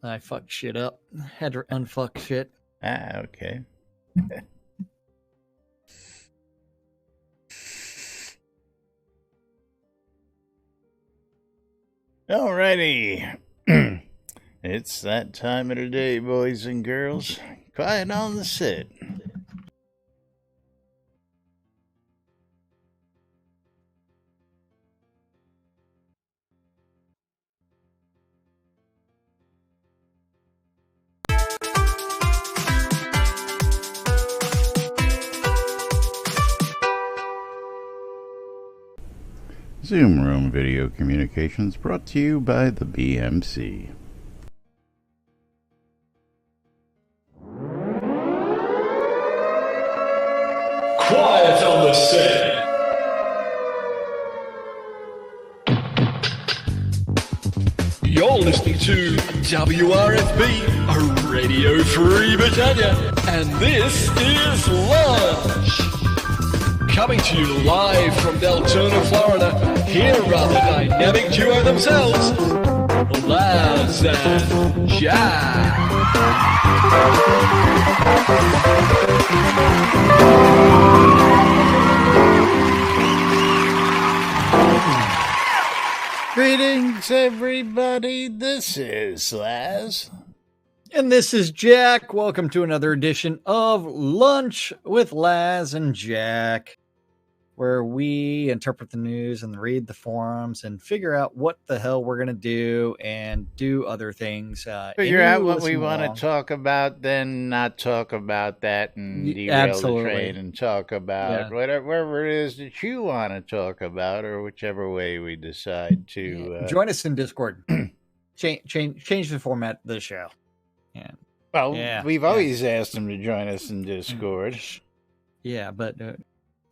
I fucked shit up. Had to unfuck shit. Okay. Alrighty. It's that time of the day, boys and girls. Quiet on the set. Zoom Room Video Communications brought to you by the BMC. Quiet on the set. You're listening to WRFB, Radio Free Britannia, and this is Lunch. Coming to you live from Deltona, Florida, here are the dynamic duo themselves, Laz and Jack. Greetings, everybody. This is Laz. And this is Jack. Welcome to another edition of Lunch with Laz and Jack, where we interpret the news and read the forums and figure out what the hell we're going to do and do other things. Figure out what we want to talk about, then not talk about that and derail the train and talk about whatever it is that you want to talk about, or whichever way we decide to. Join us in Discord. Change the format of the show. We've always asked them to join us in Discord. Yeah, but...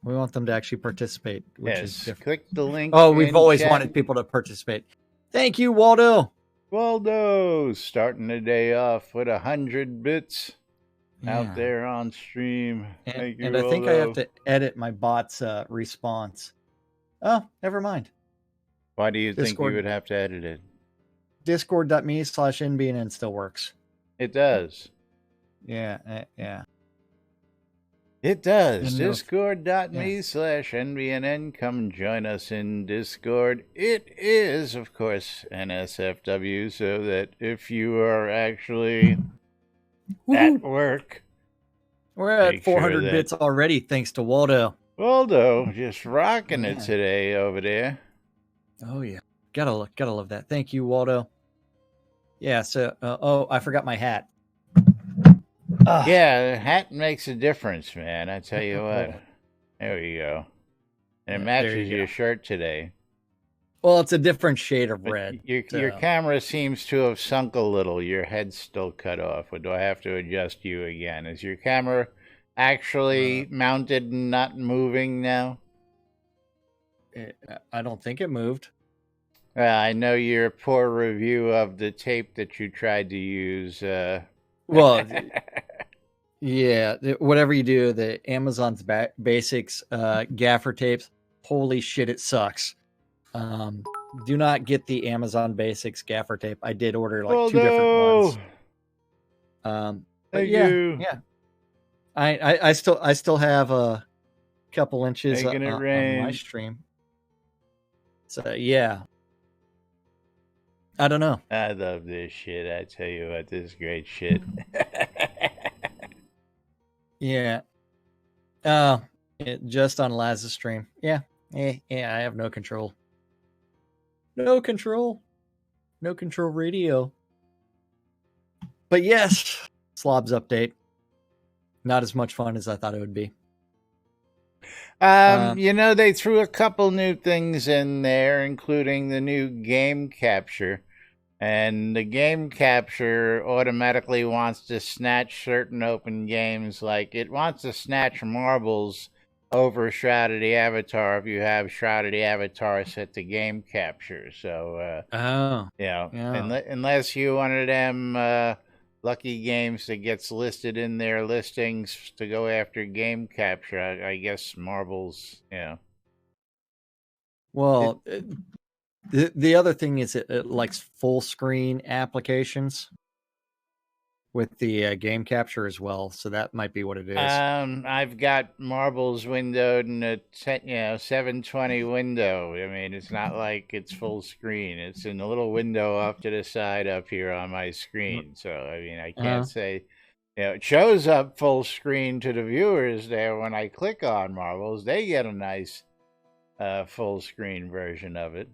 we want them to actually participate, which is different. Click the link. Oh, we've always wanted people to participate. Thank you, Waldo. Waldo, starting the day off with 100 bits out there on stream. Thank you, and I think I have to edit my bot's response. Oh, never mind. Why do you think you would have to edit it? Discord.me/NBNN still works. It does. Yeah. It does. Discord.me/NBNN. Come join us in Discord. It is, of course, NSFW, so that if you are actually at work. We're at 400 bits already, thanks to Waldo. Waldo, just rocking it today over there. Oh, yeah. Gotta love that. Thank you, Waldo. Yeah, so, I forgot my hat. Yeah, the hat makes a difference, man. I tell you what. There we go. And it matches your shirt today. Well, it's a different shade of red. Your camera seems to have sunk a little. Your head's still cut off. Or do I have to adjust you again? Is your camera actually mounted and not moving now? I don't think it moved. I know your poor review of the tape that you tried to use. Well, yeah, whatever you do, the Amazon's Basics gaffer tapes, holy shit, it sucks. Do not get the Amazon Basics gaffer tape. I did order like 2 different ones. Thank you. Yeah. I still have a couple inches on my stream. So yeah. I don't know. I love this shit. I tell you what, this is great shit. Yeah. Just on Laz's stream. Yeah. I have no control. No control radio. But yes, Slob's update. Not as much fun as I thought it would be. They threw a couple new things in there, including the new game capture. And the game capture automatically wants to snatch certain open games, like it wants to snatch marbles over Shrouded Avatar if you have Shrouded Avatar set to game capture. So, unless you one of them lucky games that gets listed in their listings to go after game capture, I guess marbles, Well, the other thing is it likes full screen applications. with the game capture as well. So that might be what it is. I've got marbles windowed in a 720 window. I mean, it's not like it's full screen. It's in a little window off to the side up here on my screen. So I mean, I can't say, it shows up full screen to the viewers there when I click on marbles. They get a nice full screen version of it.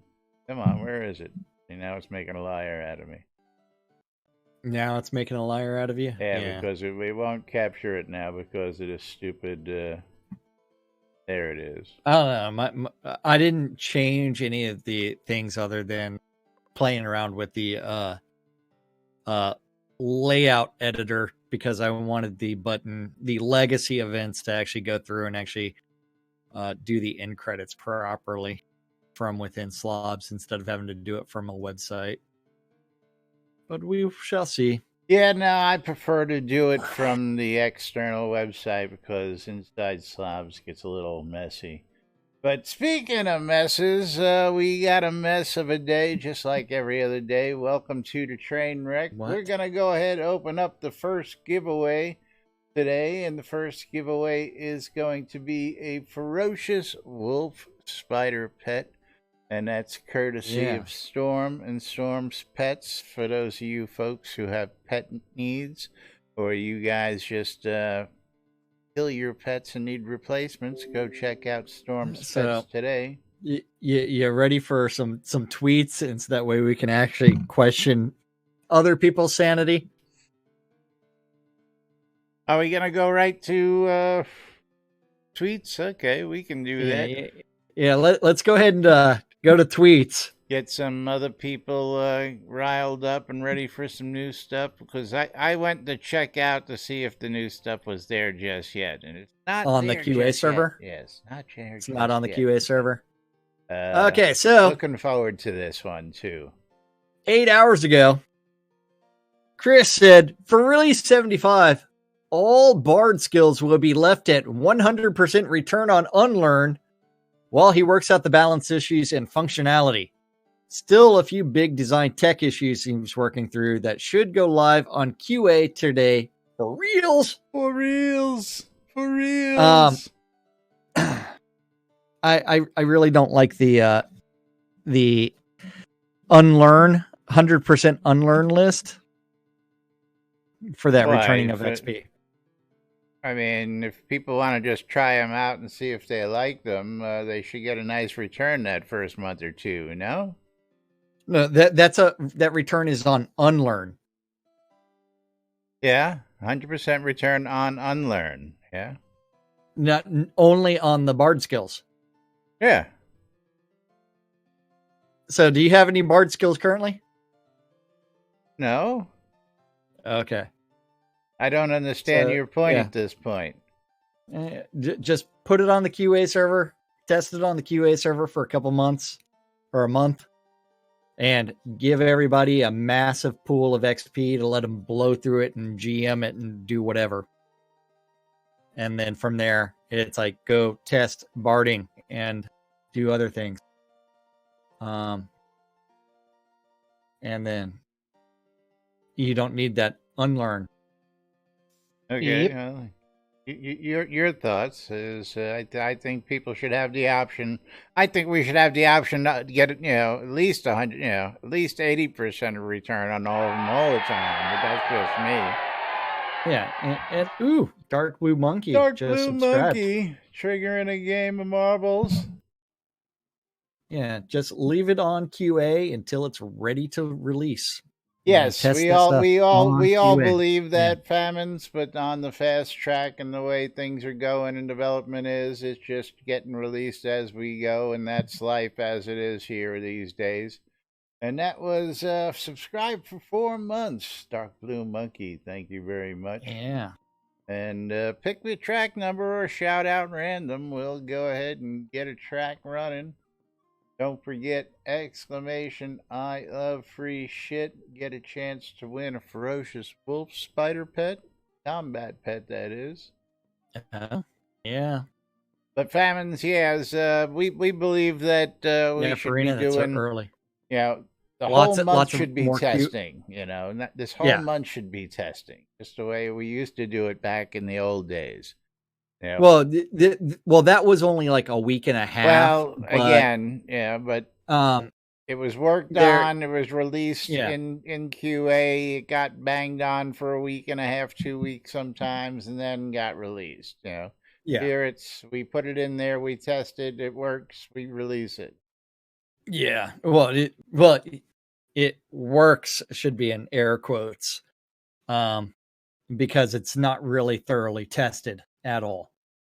Come on, where is it? And now it's making a liar out of me. Now it's making a liar out of you? Yeah. Because we won't capture it now because of this stupid... there it is. I don't know. I didn't change any of the things other than playing around with the layout editor because I wanted the legacy events to actually go through and actually do the end credits properly from within slobs instead of having to do it from a website. But we shall see. Yeah, no, I prefer to do it from the external website because inside slobs gets a little messy. But speaking of messes, we got a mess of a day just like every other day. Welcome to the train wreck. What? We're going to go ahead and open up the first giveaway today. And the first giveaway is going to be a ferocious wolf spider pet. And that's courtesy of Storm and Storm's Pets for those of you folks who have pet needs or you guys just kill your pets and need replacements. Go check out Storm's Pets today. You ready for some tweets and so that way we can actually question other people's sanity? Are we going to go right to tweets? Okay, we can do that. Yeah, let's go ahead and... go to tweets. Get some other people riled up and ready for some new stuff because I went to check out to see if the new stuff was there just yet, and it's not on the QA server. Yet. Yes, not there. It's not on the QA server. Okay, so looking forward to this one too. 8 hours ago, Chris said for release 75, all Bard skills will be left at 100% return on unlearn. While he works out the balance issues and functionality. Still a few big design tech issues he's working through that should go live on QA today. For reals. For reals. For reals. I really don't like the unlearn, 100% unlearn list for that returning of XP. I mean, if people want to just try them out and see if they like them, they should get a nice return that first month or two, no? No, that return is on unlearn. Yeah, 100% return on unlearn, yeah? Not only on the Bard skills. Yeah. So do you have any Bard skills currently? No. Okay. I don't understand your point at this point. Just put it on the QA server, test it on the QA server for a couple months or a month, and give everybody a massive pool of XP to let them blow through it and GM it and do whatever. And then from there, it's like go test barding and do other things. And then you don't need that unlearn. Okay, well, your thoughts is I think people should have the option. I think we should have the option to get at least 100, at least 80% of return on all of them all the time. But that's just me. Yeah, and ooh, Dark Blue Monkey. Monkey triggering a game of marbles. Yeah, just leave it on QA until it's ready to release. Yes, we all believe that, Famines, but on the fast track and the way things are going and development is, it's just getting released as we go, and that's life as it is here these days. And that was subscribed for 4 months, Dark Blue Monkey. Thank you very much. Yeah. And pick the track number or shout out random. We'll go ahead and get a track running. Don't forget, exclamation, I love free shit. Get a chance to win a ferocious wolf spider pet. Combat pet, that is. Yeah. But Famines, yes, we believe that we should be doing... early. Yeah, The lots whole of month lots of should be more cute. testing, this whole Yeah. month should be testing, just the way we used to do it back in the old days. Yeah. Well, well, that was only like a week and a half. Well, but again, but um, it was worked there, on. It was released yeah, in QA. It got banged on for a week and a half, 2 weeks sometimes, and then got released. yeah, Here we put it in there, we test it, it works, we release it. yeah. Well, it works should be in air quotes, because it's not really thoroughly tested at all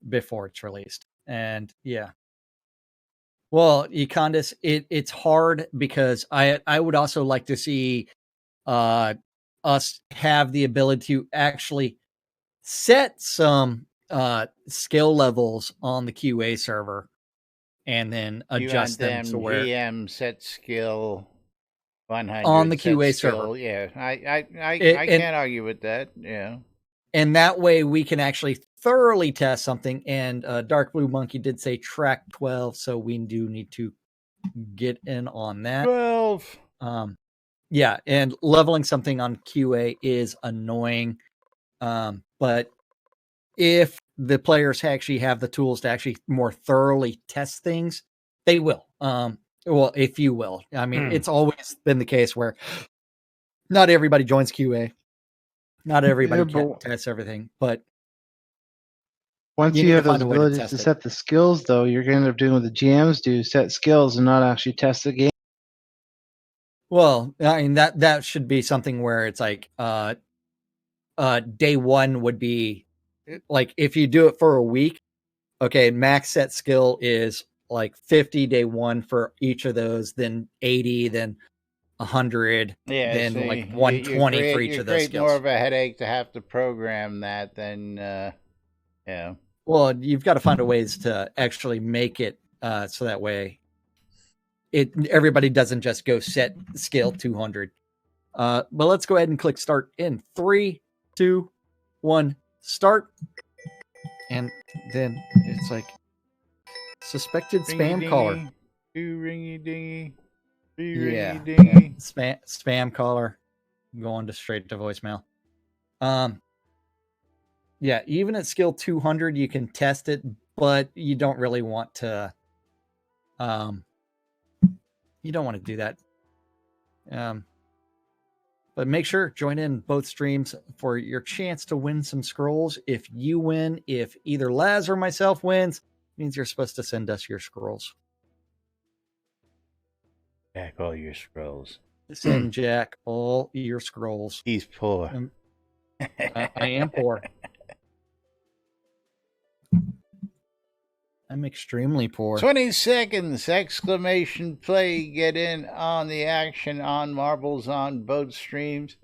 before it's released. And yeah, well, Econdis, it's hard because I would also like to see uh us have the ability to actually set some skill levels on the QA server and then You want adjust them them to where GM set skill 100 on the set QA skill. server. Yeah, I And can't argue with that. Yeah. and that way we can actually thoroughly test something. And Dark Blue Monkey did say track 12, so we do need to get in on that. 12. Yeah, and leveling something on QA is annoying. But if the players actually have the tools to actually more thoroughly test things, they will. Well, if you will. I mean, it's always been the case where not everybody joins QA. Not everybody can test everything, but once you you need to have those find a way to abilities test to it. set the skills, though, you're going to end up doing what the GMs do: set skills and not actually test the game. Well, I mean that should be something where it's like day one would be like if you do it for a week, okay, max set skill is like 50 day one for each of those, then 80, then 100, Yeah, then see, like 120 for each of those create more skills. of a headache to have to program that than yeah. Well, you've got to find a ways to actually make it so that way everybody doesn't just go set skill 200. But let's go ahead and click start in 3, 2, 1, start. And then it's like suspected spam caller. Two ringy dingy. Yeah. Dingy. Spam caller going to straight to voicemail. Yeah, even at skill 200 you can test it, but you don't really want to you don't want to do that. But make sure join in both streams for your chance to win some scrolls. If you win, if either Laz or myself wins, it means you're supposed to send us your scrolls. Jack all your scrolls. Send Jack all your scrolls. He's poor. I am poor. I'm extremely poor. 20 seconds! Exclamation play. Get in on the action on Marbles on both streams.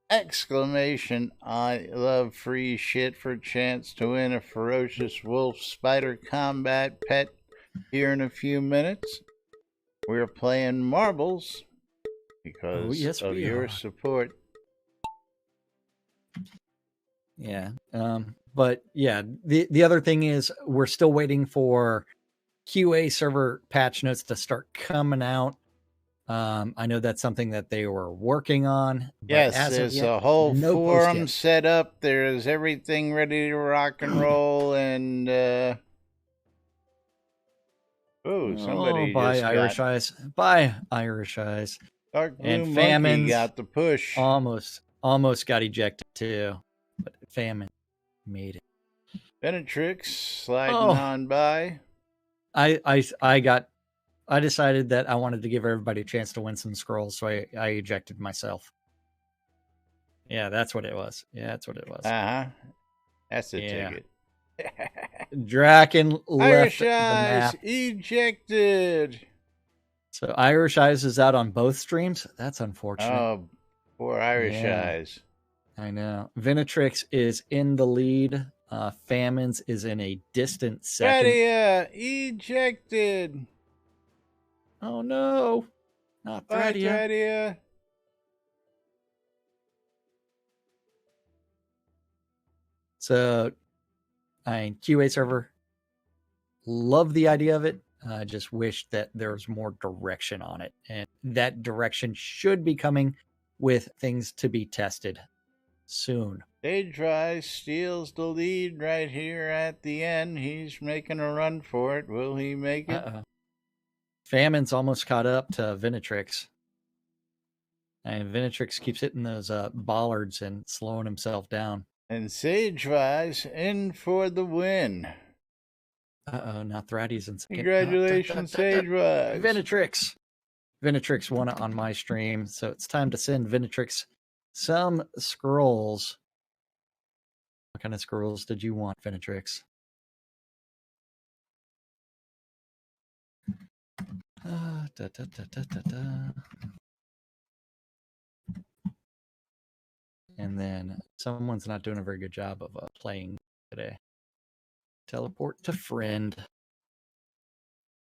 Exclamation. I love free shit for chance to win a ferocious wolf spider combat pet here in a few minutes. We're playing marbles because of your support. Yeah. But yeah, the other thing is we're still waiting for QA server patch notes to start coming out. I know that's something that they were working on. Yes, there's a whole forum set up. There's everything ready to rock and roll. And somebody bye just Irish got... Eyes. Bye Irish Eyes. Dark Blue and Monkey got the push. Almost got ejected too, but Famine made it. Benetrix sliding on by. I decided that I wanted to give everybody a chance to win some scrolls, so I ejected myself. Yeah, that's what it was. That's That's the ticket. Draken left Irish the Eyes map. Ejected. So Irish Eyes is out on both streams. That's unfortunate. Oh, poor Irish Eyes. I know. Venetrix is in the lead. Famines is in a distant second. Threadia ejected. Oh no. Not Threadia. Threadia. So QA server. Love the idea of it. I just wish that there was more direction on it. And that direction should be coming with things to be tested soon. Sage steals the lead right here at the end. He's making a run for it. Will he make it? Famine's almost caught up to Venetrix. And Venetrix keeps hitting those bollards and slowing himself down. And Sagewise in for the win. Now Thraddy's in second. Congratulations, Sagewise. Venetrix. Venetrix won it on my stream, so it's time to send Venetrix some scrolls. What kind of scrolls did you want, Venetrix? And then someone's not doing a very good job of playing today. Teleport to friend.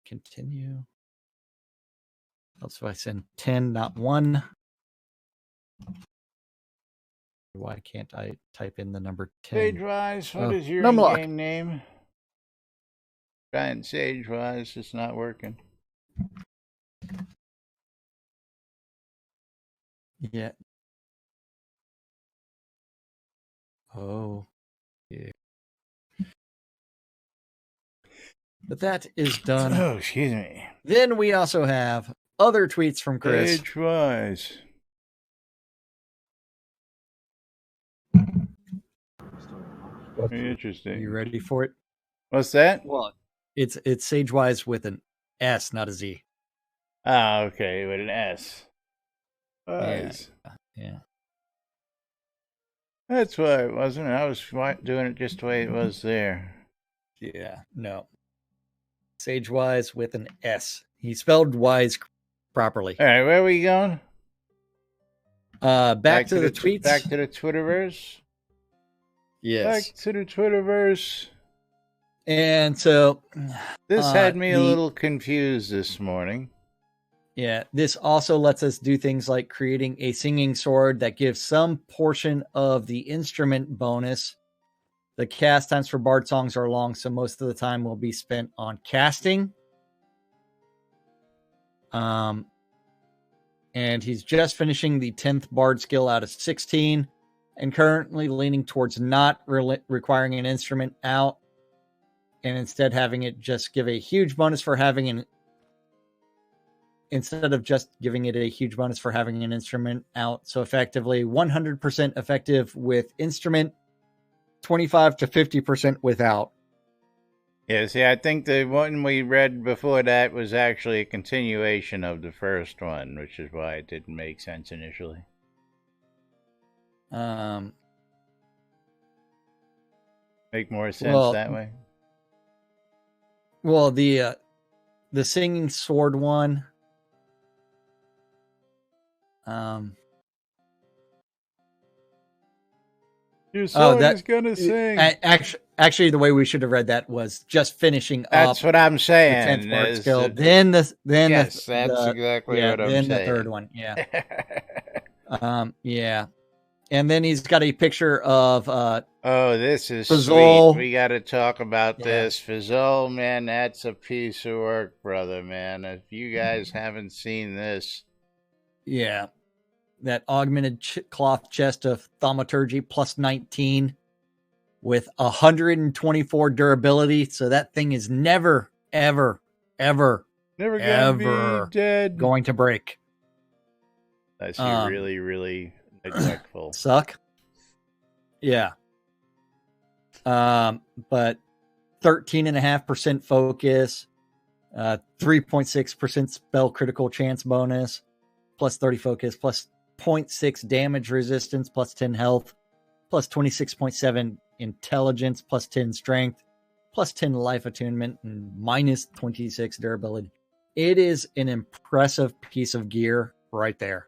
Continue. Helps if I send 10, not 1. Why can't I type in the number 10? Sagewise, what is your in-game name? Trying Sagewise, it's not working. Yeah. Oh, yeah. But that is done. Oh, excuse me. Then we also have other tweets from Chris. Sagewise. Very interesting. You ready for it? What's that? Well, it's Sagewise with an S, not a Z. Ah, okay, with an S. Wise. Yeah. That's why it wasn't. I was doing it just the way it was there. Yeah, no. Sagewise with an S. He spelled wise properly. All right, where are we going? Back to the tweets. Back to the Twitterverse. Yes. Back to the Twitterverse. And so this had me a little confused this morning. Yeah, this also lets us do things like creating a singing sword that gives some portion of the instrument bonus. The cast times for bard songs are long, so most of the time will be spent on casting. And he's just finishing the 10th bard skill out of 16 and currently leaning towards not requiring an instrument out and instead having it just give a huge bonus for having an instead of just giving it a huge bonus for having an instrument out. So effectively 100% effective with instrument, 25 to 50% without. Yeah, see, I think the one we read before that was actually a continuation of the first one, which is why it didn't make sense initially. Make more sense that way. Well, the singing sword one. Your sword is gonna sing. Actually, the way we should have read that was just finishing up. That's what I'm saying. The 10th bard skill. Then that's exactly what I'm saying. Then the third one, yeah. Yeah. And then he's got a picture of this is Fizzle. Sweet. We got to talk about this. Fizzle, man, that's a piece of work, brother, man. If you guys haven't seen this. Yeah. That augmented cloth chest of thaumaturgy plus 19 with 124 durability. So that thing is never, ever, ever, never dead. Going to break. That's really, really neglectful. Suck. Yeah. But 13.5% focus, 3.6% spell critical chance bonus, plus 30 focus, plus 0.6 damage resistance, plus 10 health, plus 26.7 intelligence, plus 10 strength, plus 10 life attunement, and minus 26 durability. It is an impressive piece of gear right there.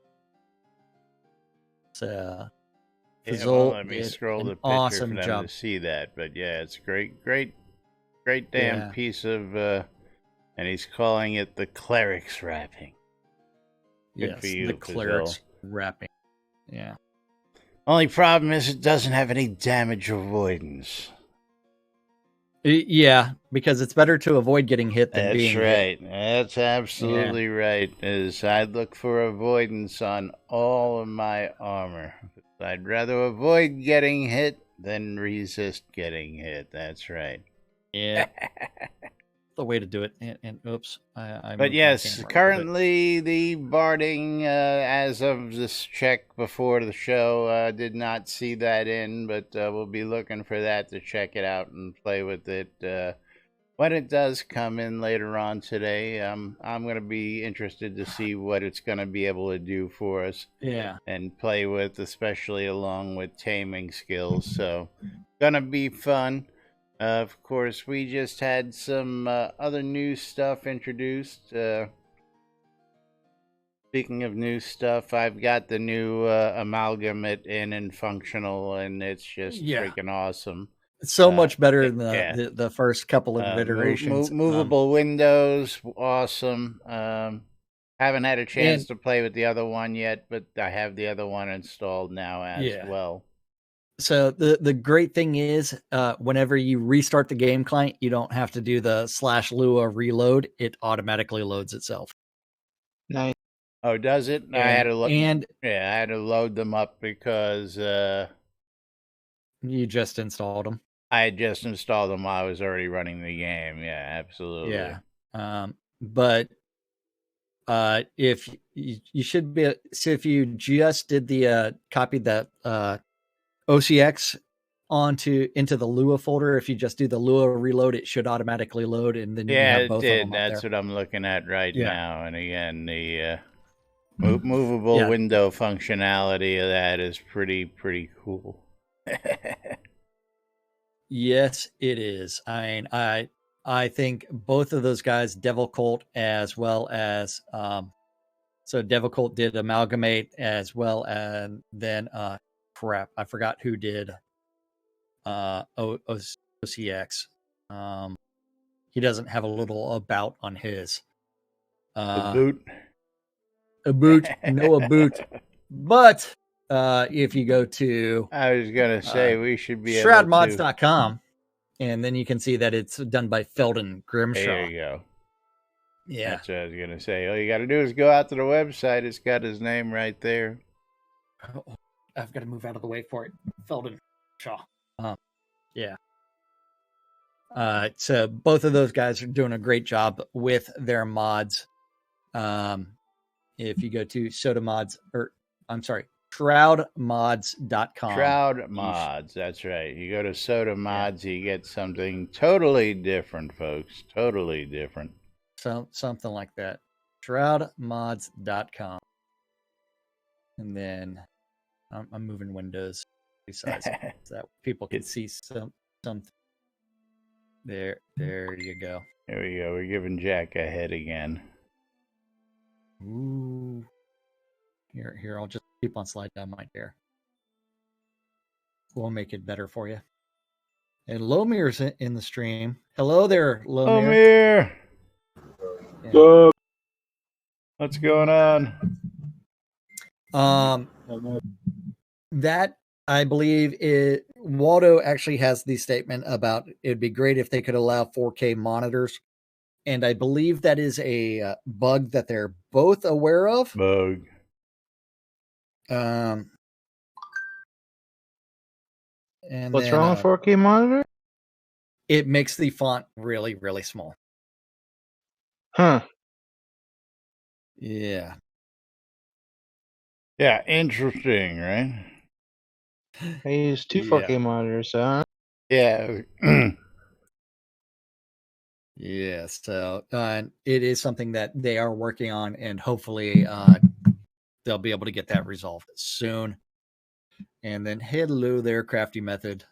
So, let me scroll the picture awesome for them job to see that. But yeah, it's a great damn piece of, and he's calling it the cleric's wrapping. Good yes, for you, the cleric's wrapping. Yeah. Only problem is it doesn't have any damage avoidance. Yeah, because it's better to avoid getting hit than That's being right. hit. That's absolutely right. Is I look for avoidance on all of my armor. I'd rather avoid getting hit than resist getting hit. That's right. Yeah, the way to do it. And oops, I But moved my yes, camera. currently the barding, as of this check before the show, did not see that in, but we'll be looking for that to check it out and play with it when it does come in later on today. I'm going to be interested to see what it's going to be able to do for us. Yeah. And play with, especially along with taming skills. So, gonna be fun. Of course, we just had some other new stuff introduced. Speaking of new stuff, I've got the new amalgamate in and functional, and it's just freaking awesome. It's so much better than yeah. the first couple of iterations. Movable windows, awesome. Haven't had a chance to play with the other one yet, but I have the other one installed now as well. So the great thing is, whenever you restart the game client, you don't have to do the /Lua reload. It automatically loads itself. Nice. Oh, does it? I had to load them up because you just installed them. I had just installed them while I was already running the game. Yeah, absolutely. Yeah. But if you should be, so if you just did the copied that OCX into the Lua folder, if you just do the Lua reload, it should automatically load, and then you have both of them up That's there. what I'm looking at right now. And again, the movable window functionality of that is pretty cool. Yes, it is. I mean, I think both of those guys, Devil Colt as well as so Devil Colt did Amalgamate as well, and then crap, I forgot who did OCX. He doesn't have a little about on his. A boot. But if you go to, I was gonna say we should be shroudmods.com, and then you can see that it's done by Felden Grimshaw. There you go. Yeah, that's what I was gonna say. All you got to do is go out to the website. It's got his name right there. Oh, I've got to move out of the way for it. Felden Shaw. Yeah. So both of those guys are doing a great job with their mods. If you go to shroudmods.com. Shroud Mods, that's right. You go to Soda Mods, you get something totally different, folks. Totally different. Something like that. Shroudmods.com. And then I'm moving windows size so that people can see something. There you go. There we go. We're giving Jack a head again. Ooh. Here, I'll just keep on slide down my chair. We'll make it better for you. And Lomir's in the stream. Hello there, Lomir. Yeah. What's going on? That I believe Waldo actually has the statement about it'd be great if they could allow 4K monitors. And I believe that is a bug that they're both aware of. Bug. And what's wrong with 4K monitor? It makes the font really, really small. Huh. Yeah. Yeah, interesting, right? I use two 4K monitors, so yeah. Yeah, so it is something that they are working on, and hopefully they'll be able to get that resolved soon. And then hello there, Crafty Method.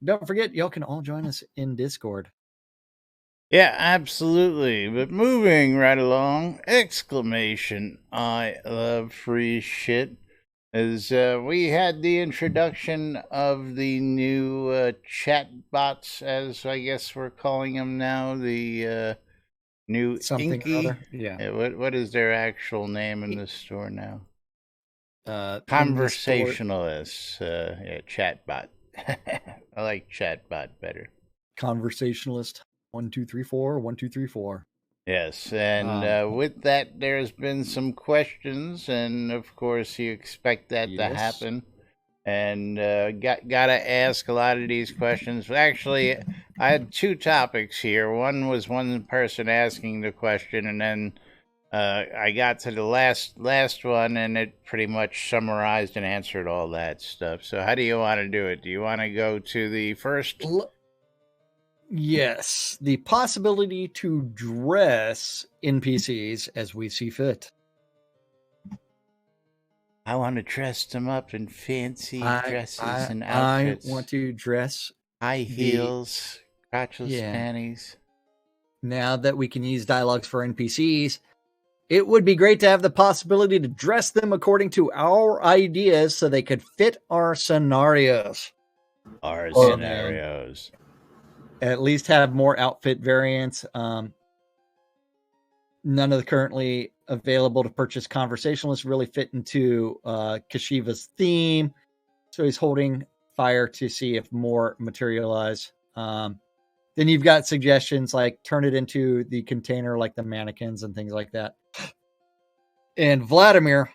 Don't forget, y'all can all join us in Discord. Yeah, absolutely. But moving right along, exclamation, I love free shit. As we had the introduction of the new chat bots, as I guess we're calling them now, the new something Inky. Yeah. What is their actual name in the store now? Conversationalists. Yeah, chatbot. I like chatbot better. conversationalist 1234 1234. Yes, and with that, there's been some questions, and of course, you expect that to happen. And gotta ask a lot of these questions. Actually, I had two topics here. One was one person asking the question, and then I got to the last one, and it pretty much summarized and answered all that stuff. So, how do you want to do it? Do you want to go to the first? Yes, the possibility to dress NPCs as we see fit. I want to dress them up in fancy dresses and outfits. I want to dress high heels, crotchless panties. Now that we can use dialogues for NPCs, it would be great to have the possibility to dress them according to our ideas so they could fit our scenarios. At least have more outfit variants. None of the currently available to purchase conversationalists really fit into Kashiva's theme. So he's holding fire to see if more materialize. Then you've got suggestions like turn it into the container like the mannequins and things like that. And Vladimir,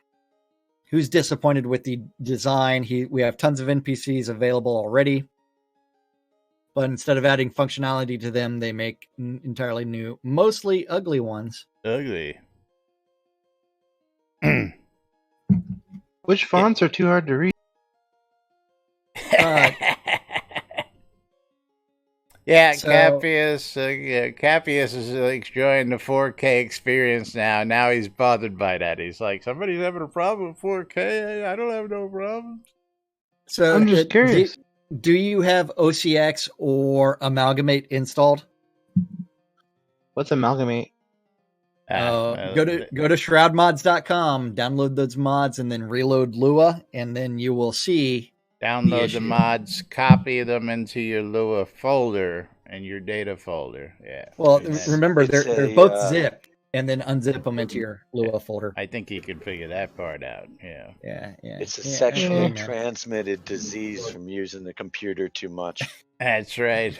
who's disappointed with the design, we have tons of NPCs available already. But instead of adding functionality to them, they make entirely new, mostly ugly ones. Ugly. Which fonts are too hard to read? Cappius is enjoying the 4K experience now. Now he's bothered by that. He's like, somebody's having a problem with 4K? I don't have no problems. So I'm just curious. Do you have OCX or Amalgamate installed? What's Amalgamate? Go to shroudmods.com, download those mods, and then reload Lua, and then you will see. Download the mods, copy them into your Lua folder and your data folder. Yeah. Well, remember they're both zipped, and then unzip them into your Lua folder. I think you can figure that part out. Yeah. Yeah. It's a sexually transmitted disease from using the computer too much. That's right.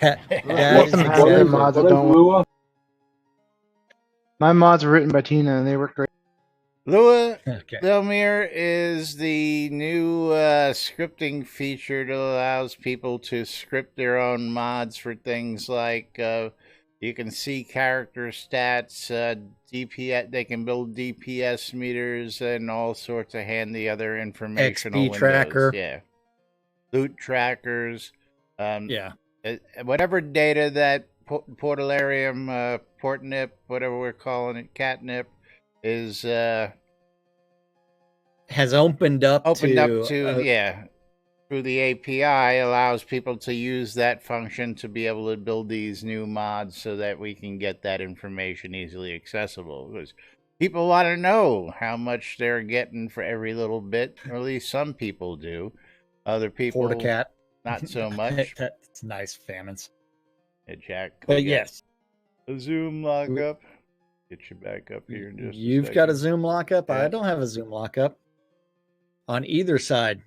My mods were written by Tina, and they work great. Lua Delmir is the new scripting feature that allows people to script their own mods for things like you can see character stats, DPS. They can build DPS meters and all sorts of handy other informational XP tracker. Yeah, loot trackers. Whatever data that Portalarium, Portnip, whatever we're calling it, catnip, is has opened up to through the API, allows people to use that function to be able to build these new mods so that we can get that information easily accessible, because people want to know how much they're getting for every little bit, or at least some people do. Other people not so much. That's nice, Famines. Hey, Jack. But yes, a Zoom lockup. Get you back up here in just You've got a Zoom lockup? Yeah. I don't have a Zoom lockup on either side.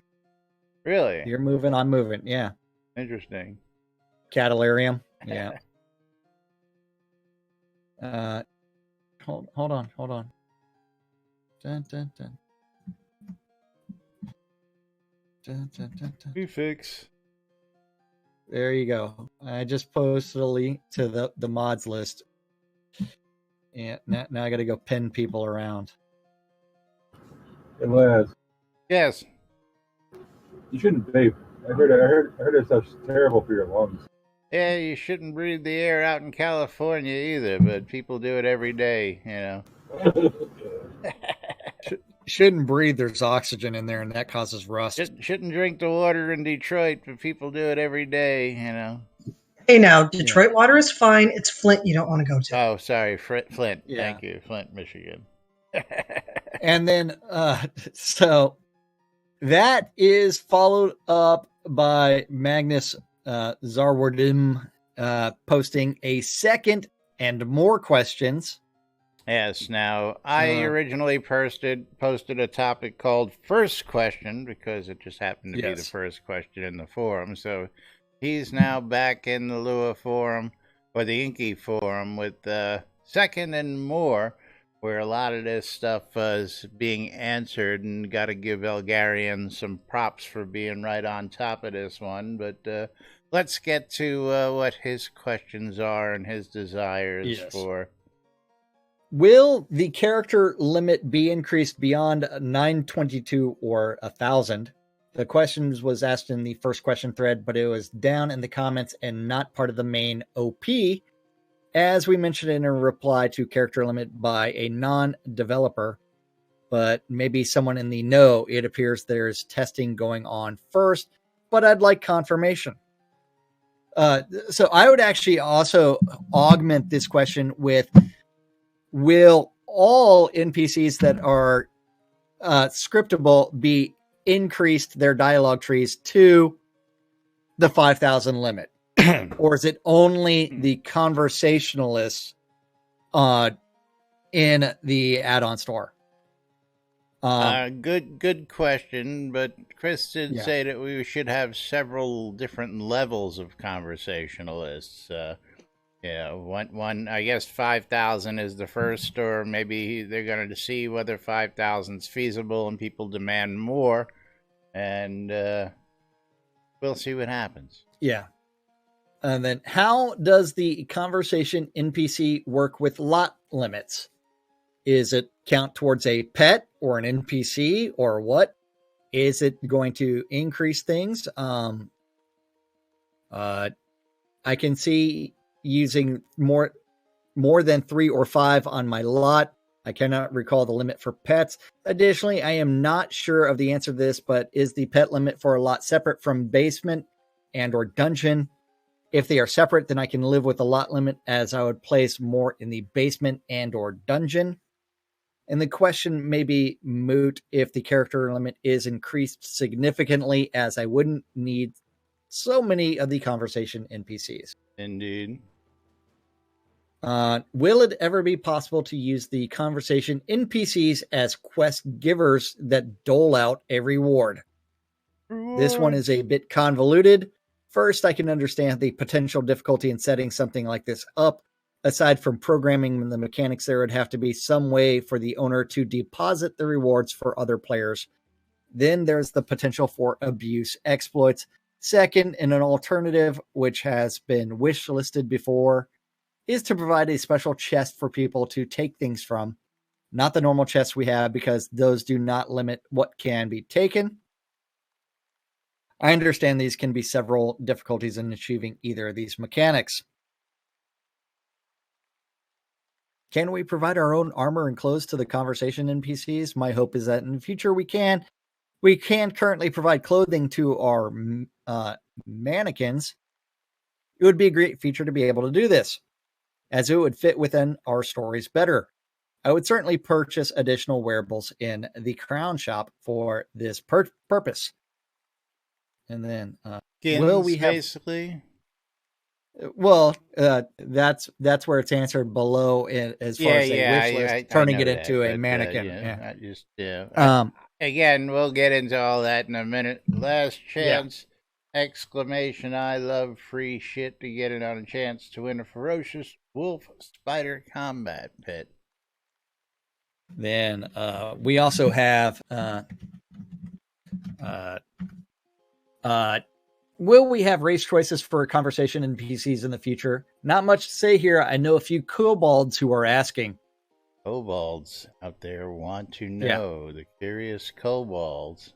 Really? You're moving, I'm moving. Yeah. Interesting. Catalarium. Yeah. Hold on. Dun, dun, dun. Dun, dun, dun, dun. Prefix. There you go. I just posted a link to the mods list. Yeah, now I got to go pin people around. Hey, Laz. Yes. You shouldn't vape. I heard that stuff's terrible for your lungs. Yeah, you shouldn't breathe the air out in California either, but people do it every day, you know. Shouldn't breathe. There's oxygen in there, and that causes rust. Shouldn't drink the water in Detroit, but people do it every day, you know. Hey, now, Detroit water is fine. It's Flint you don't want to go to. Oh, sorry, Flint. Yeah. Thank you, Flint, Michigan. And then, so that is followed up by Magnus Zarwardim posting a second and more questions. Yes, now, I originally posted a topic called First Question, because it just happened to be the first question in the forum, so he's now back in the Lua forum, or the Inky forum, with Second and More, where a lot of this stuff is being answered, and got to give Elgarian some props for being right on top of this one. But let's get to what his questions are and his desires for. Will the character limit be increased beyond 922 or 1,000? The questions was asked in the first question thread, but it was down in the comments and not part of the main OP. As we mentioned in a reply to character limit by a non-developer, but maybe someone in the know, it appears there's testing going on first, but I'd like confirmation. So I would actually also augment this question with, will all NPCs that are scriptable be increased their dialogue trees to the 5,000 limit? Or is it only the conversationalists in the add-on store? Good question, but Chris did say that we should have several different levels of conversationalists. One, I guess 5,000 is the first, or maybe they're going to see whether 5,000 is feasible and people demand more, and we'll see what happens. Yeah. And then how does the conversation NPC work with lot limits? Is it count towards a pet or an NPC or what? Is it going to increase things? I can see using more than 3 or 5 on my lot. I cannot recall the limit for pets. Additionally, I am not sure of the answer to this, but is the pet limit for a lot separate from basement and or dungeon? If they are separate, then I can live with the lot limit, as I would place more in the basement and or dungeon. And the question may be moot if the character limit is increased significantly, as I wouldn't need so many of the conversation NPCs. Indeed. Will it ever be possible to use the conversation NPCs as quest givers that dole out a reward? This one is a bit convoluted. First, I can understand the potential difficulty in setting something like this up. Aside from programming the mechanics, there would have to be some way for the owner to deposit the rewards for other players. Then there's the potential for abuse exploits. Second, and an alternative, which has been wish listed before, is to provide a special chest for people to take things from. Not the normal chests we have, because those do not limit what can be taken. I understand these can be several difficulties in achieving either of these mechanics. Can we provide our own armor and clothes to the conversation NPCs? My hope is that in the future we can. We can currently provide clothing to our mannequins. It would be a great feature to be able to do this, as it would fit within our stories better. I would certainly purchase additional wearables in the Crown Shop for this purpose. And then, will we have basically? Well, that's where it's answered below, as far as a wish list, turning it into a mannequin. Again, we'll get into all that in a minute. Last chance! Exclamation! I love free shit to get it on a chance to win a ferocious wolf spider combat pit. Then we also have will we have race choices for conversation NPCs in the future? Not much to say here. I know a few kobolds who are asking. Kobolds out there want to know. The curious kobolds.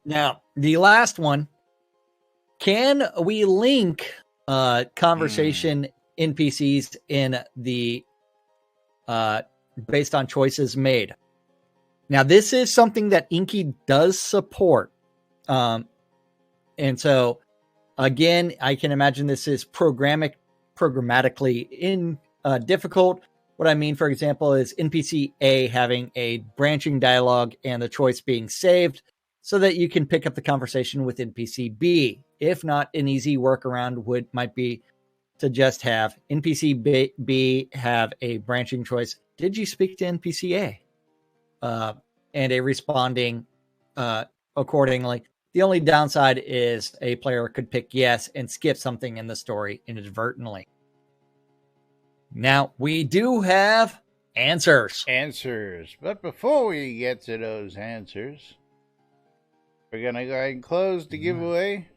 Now, the last one. Can we link conversation NPCs in the based on choices made? Now, this is something that Inky does support. And so, again, I can imagine this is programmatically difficult. What I mean, for example, is NPC A having a branching dialogue and the choice being saved so that you can pick up the conversation with NPC B. If not, an easy workaround might be to just have NPC B have a branching choice. Did you speak to NPC A? And a responding accordingly. The only downside is a player could pick yes and skip something in the story inadvertently. Now, we do have answers. But before we get to those answers, we're going to go ahead and close the giveaway.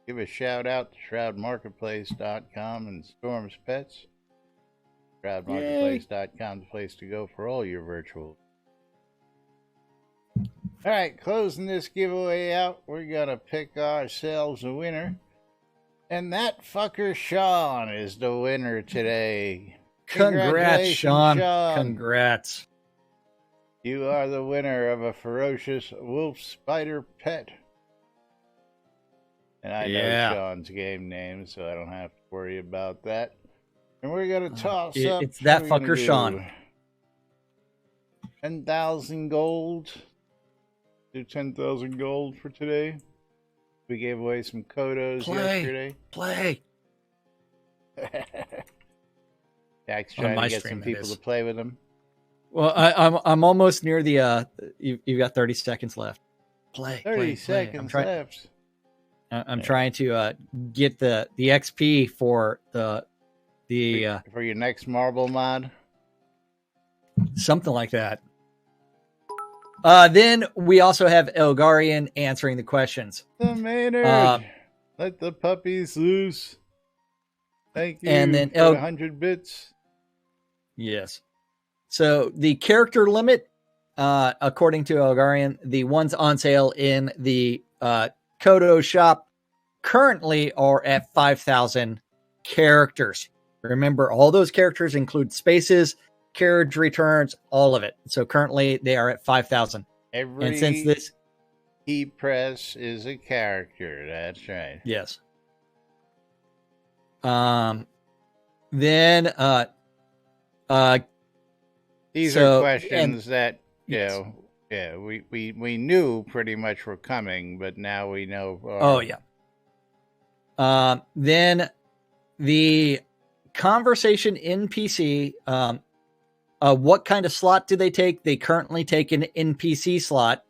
Give a shout out to shroudmarketplace.com and Storm's Pets. Shroudmarketplace.com, the place to go for all your virtual. All right, closing this giveaway out, we're going to pick ourselves a winner. And that fucker Sean is the winner today. Congrats, Sean. Congrats. You are the winner of a ferocious wolf spider pet. And I know Sean's game name, so I don't have to worry about that. And we're going to toss up. It's that fucker Sean. 10,000 gold. Do 10,000 gold for today. We gave away some Kodos yesterday. Play. Jack's trying to get some people to play with him. Well, I'm almost near the. You've got 30 seconds left. 30 seconds left. I'm trying to get the XP for the for your next marble mod. Something like that. Then we also have Elgarian answering the questions. The Maynard. Let the puppies loose. Thank you and then for 100 bits. Yes. So the character limit, according to Elgarian, the ones on sale in the Kodo shop currently are at 5,000 characters. Remember, all those characters include spaces, carriage returns, all of it. So currently they are at 5,000. And since this key press is a character, that's right. Yes. Then these are questions that we knew pretty much were coming, but now we know. Then the conversation NPC, what kind of slot do they take? They currently take an NPC slot.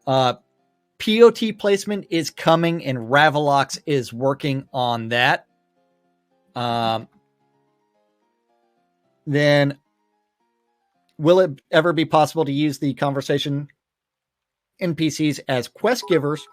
POT placement is coming, and Ravelox is working on that. Then will it ever be possible to use the conversation NPCs as quest givers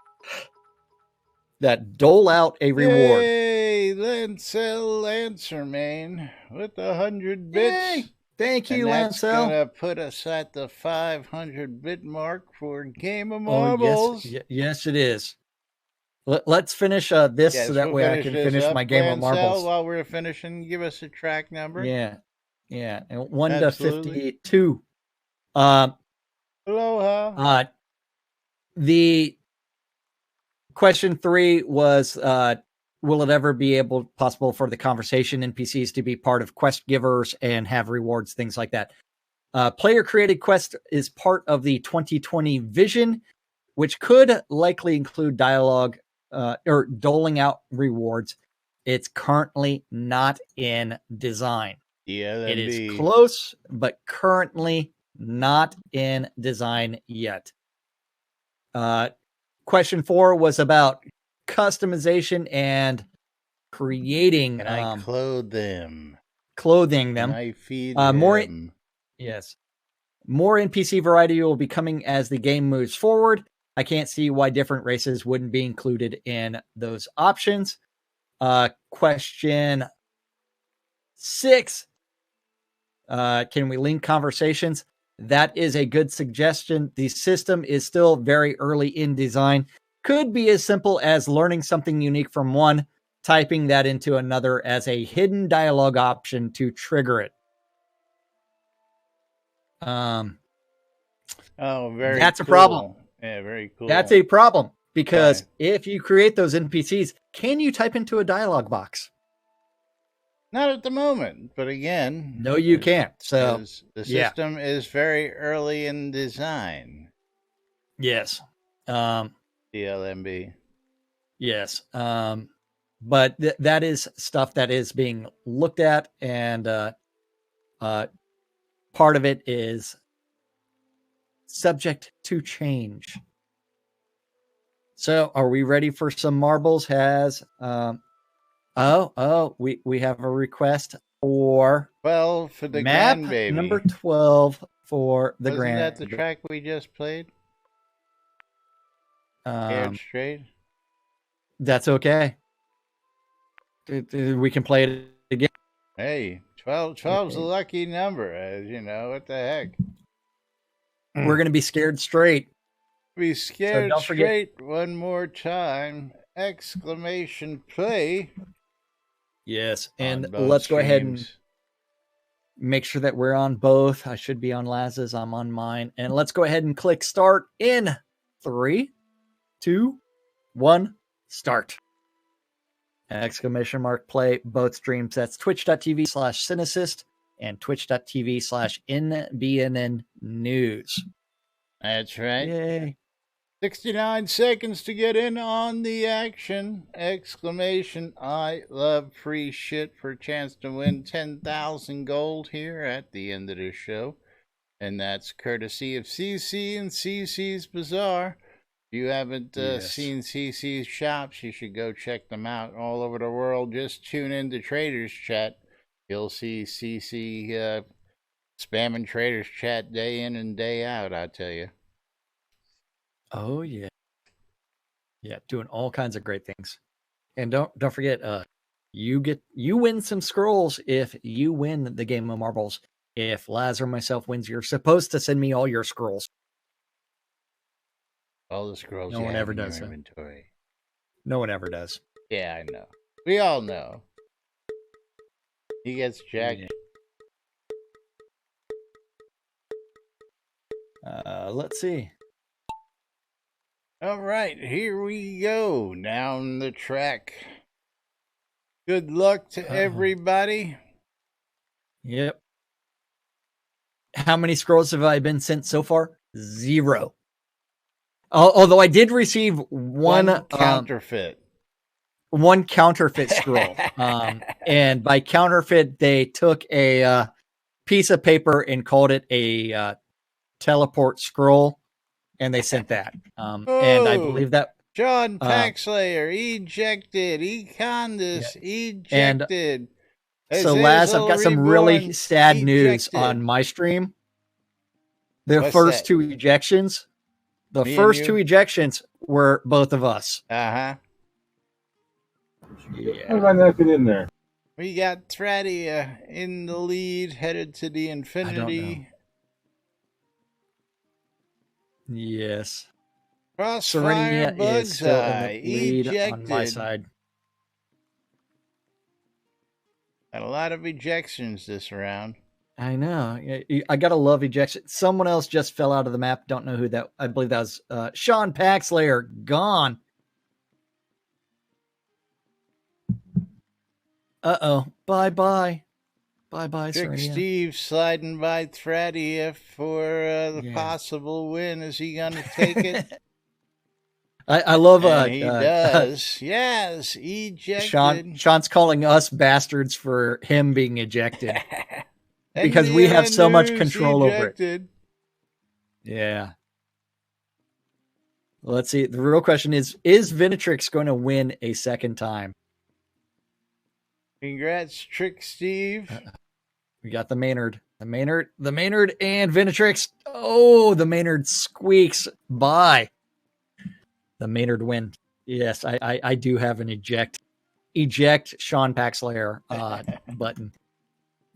that dole out a reward? Hey, Lancel Answer, man, with 100 bits. Yay! Thank you, Lancel. That's Lancel. Gonna put us at the 500 bit mark for Game of Marbles. Yes, it is. Let's finish this so that way I can finish my Game of Marbles. While we're finishing, give us a track number. Yeah. And 1 to 52. Aloha. The question 3 was, will it ever be possible for the conversation NPCs to be part of quest givers and have rewards, things like that? Player created quest is part of the 2020 vision, which could likely include dialogue or doling out rewards. It's currently not in design. Yeah, it is close, but currently not in design yet. Question 4 was about customization and creating. And I clothe them. Clothing them. And I feed them. Yes. More NPC variety will be coming as the game moves forward. I can't see why different races wouldn't be included in those options. Question 6. Can we link conversations? That is a good suggestion. The system is still very early in design. Could be as simple as learning something unique from one, typing that into another as a hidden dialogue option to trigger it. That's a problem. Yeah, very cool. That's a problem because if you create those NPCs, can you type into a dialogue box? Not at the moment, but again, no, you can't. So the system is very early in design. Yes. DLMB. Yes. But that is stuff that is being looked at, and part of it is subject to change. So, are we ready for some marbles? Has we have a request for 12 for the map grandbaby. number 12 for the Wasn't grand. that the track we just played? Scared Straight? That's okay. We can play it again. Hey, 12's a lucky number, as you know. What the heck? We're going to be scared straight. Be scared don't forget- straight one more time! Exclamation play. Yes. on And both let's go ahead and streams. make sure that we're on both. I should be on Laz's. I'm on mine. And let's go ahead and click start in 3, 2, 1, start. Exclamation mark play both streams. That's twitch.tv/Cynicist and twitch.tv/NBNN News. That's right. Yay. 69 seconds to get in on the action! Exclamation, I love free shit for a chance to win 10,000 gold here at the end of the show. And that's courtesy of CC and CC's Bazaar. If you haven't seen CC's shops, you should go check them out all over the world. Just tune into Traders Chat. You'll see CC spamming Traders Chat day in and day out, I tell you. Oh yeah. Yeah, doing all kinds of great things. And don't forget, you win some scrolls if you win the game of marbles. If Laz or myself wins, you're supposed to send me all your scrolls. All the scrolls No you one have ever in your does that. inventory. No one ever does. Yeah, I know. We all know. He gets jacked. Let's see. All right, here we go down the track. Good luck to everybody. Yep. How many scrolls have I been sent so far? 0. Although I did receive one counterfeit. One counterfeit scroll. And by counterfeit, they took a piece of paper and called it a teleport scroll, and they sent that. And I believe that John Paxlayer ejected. Econdis ejected. So Laz, I've got some really sad news on my stream. The first two ejections were both of us. Uh-huh. Yeah. How did I not get in there? We got Thradia in the lead, headed to the infinity. Yes. Crossfire Bugseye ejected. On my side. Got a lot of ejections this round. I know. I gotta love ejection. Someone else just fell out of the map. Don't know who that. I believe that was Sean Paxlayer. Gone. Uh-oh. Bye-bye. Bye-bye, Trick Serenia. Steve sliding by Thradia for the possible win. Is he going to take it? I love he does. Yes, ejected. Sean's calling us bastards for him being ejected. Because we have so much control over it. Yeah. Let's see. The real question is Vinatrix going to win a second time? Congrats, Trick Steve. We got the Maynard. The Maynard and Vinatrix. Oh, the Maynard squeaks by. The Maynard win. Yes, I do have an eject Sean Paxlayer button.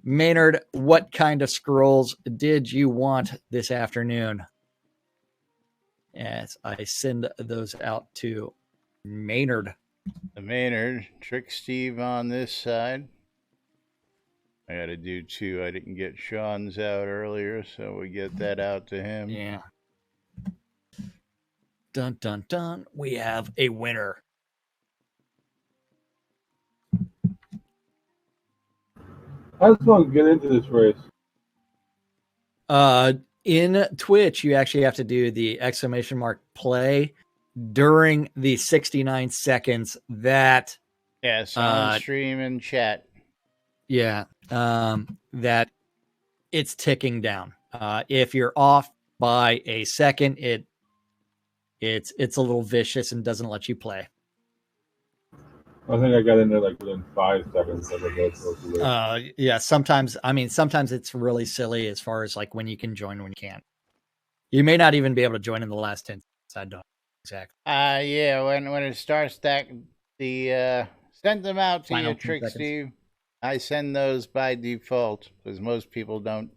Maynard, what kind of scrolls did you want this afternoon? Yes, I send those out to Maynard. The Maynard, Trick Steve on this side. I got to do 2. I didn't get Sean's out earlier, so we get that out to him. Yeah. Dun, dun, dun. We have a winner. How does one get into this race? In Twitch, you actually have to do the exclamation mark play during the 69 seconds that on stream and chat. Yeah. That it's ticking down. If you're off by a second, it's a little vicious and doesn't let you play. I think I got in there like within 5 seconds of it. Yeah, sometimes it's really silly as far as like when you can join, when you can't. You may not even be able to join in the last 10 seconds. I don't know exactly. Yeah, when it starts that send them out to Final you, 10 Trick seconds. Steve. I send those by default because most people don't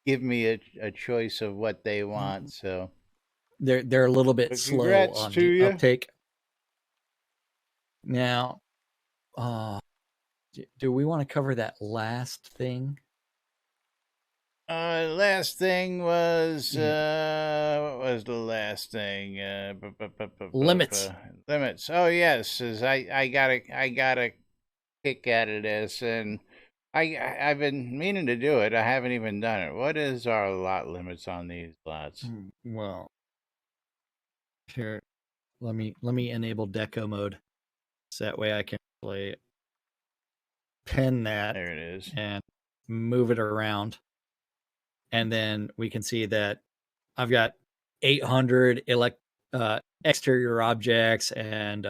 give me a choice of what they want. So they're a little bit but slow congrats on to the you. uptake. Now, do we want to cover that last thing? Last thing was what was the last thing? Limits. Limits. Oh yes, is I got a kick out of this, and I've been meaning to do it. I haven't even done it. What is our lot limits on these lots? Well, here, let me enable deco mode, so that way I can play pin that. There it is. And move it around, and then we can see that I've got 800 exterior objects and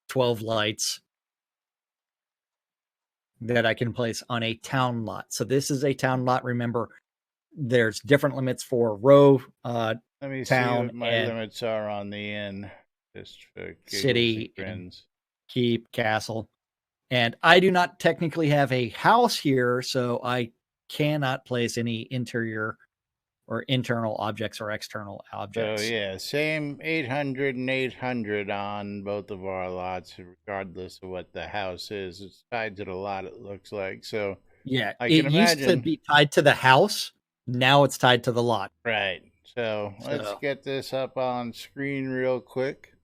12 lights that I can place on a town lot. So this is a town lot. Remember, there's different limits for row, Let me see town, what my and limits are on the inn. Just for giggles city, and grins. keep, castle. And I do not technically have a house here, so I cannot place any interior or internal objects or external objects. So yeah, same 800 and 800 on both of our lots, regardless of what the house is. It's tied to the lot, it looks like. So Yeah, I it can used to imagine. be tied to the house. Now it's tied to the lot. Right. So let's get this up on screen real quick.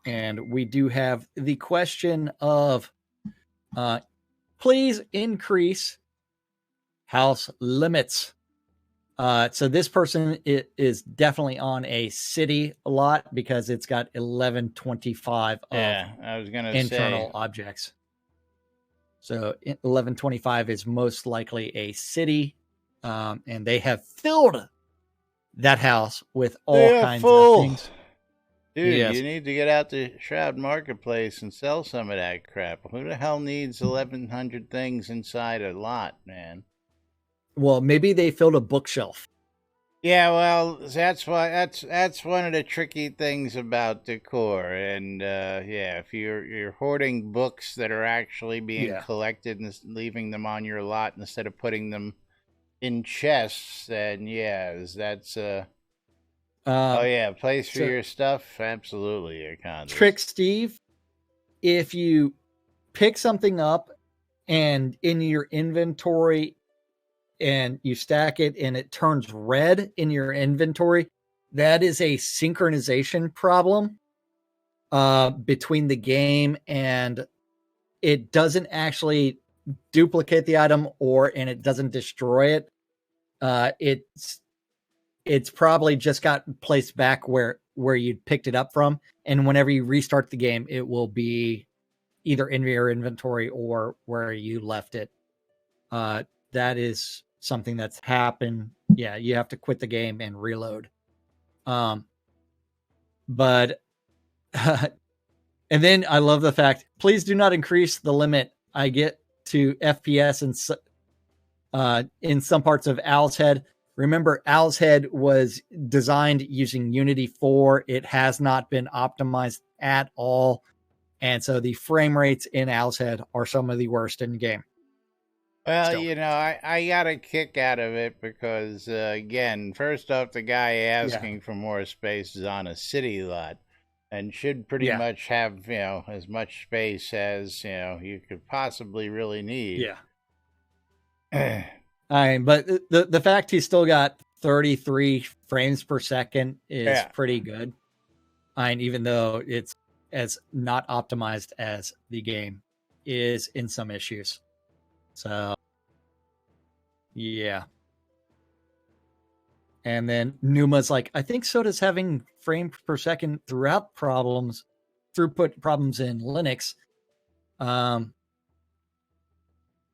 And we do have the question of please increase house limits. So this person is definitely on a city lot because it's got 1125 of I was gonna internal say. objects. So 1125 is most likely a city, and they have filled that house with all kinds of things. Dude, Yes. you need to get out to Shroud Marketplace and sell some of that crap. Who the hell needs 1,100 things inside a lot, man? Well, maybe they filled a bookshelf. Yeah, well, that's why that's one of the tricky things about decor, and yeah, if you're hoarding books that are actually being collected and leaving them on your lot instead of putting them in chests, then yeah, that's oh yeah, place for your stuff, absolutely, your condos. Trick Steve, if you pick something up and in your inventory and you stack it and it turns red in your inventory, that is a synchronization problem between the game, and it doesn't actually duplicate the item and it doesn't destroy it. It's probably just got placed back where you picked it up from, and whenever you restart the game, it will be either in your inventory or where you left it. That is something that's happened. Yeah, you have to quit the game and reload. But and then I love the fact, please do not increase the limit. I get to FPS and in some parts of Owl's Head. Remember, Owl's Head was designed using Unity 4. It has not been optimized at all. And so the frame rates in Owl's Head are some of the worst in the game. Well, still. You know, I got a kick out of it because, again, first off, the guy asking for more space is on a city lot and should pretty much have, you know, as much space as, you know, you could possibly really need. Yeah. But the fact he's still got 33 frames per second is pretty good. Even though it's as not optimized as the game is in some issues. So, yeah. And then Numa's like, I think Soda's having frame per second throughout throughput problems in Linux.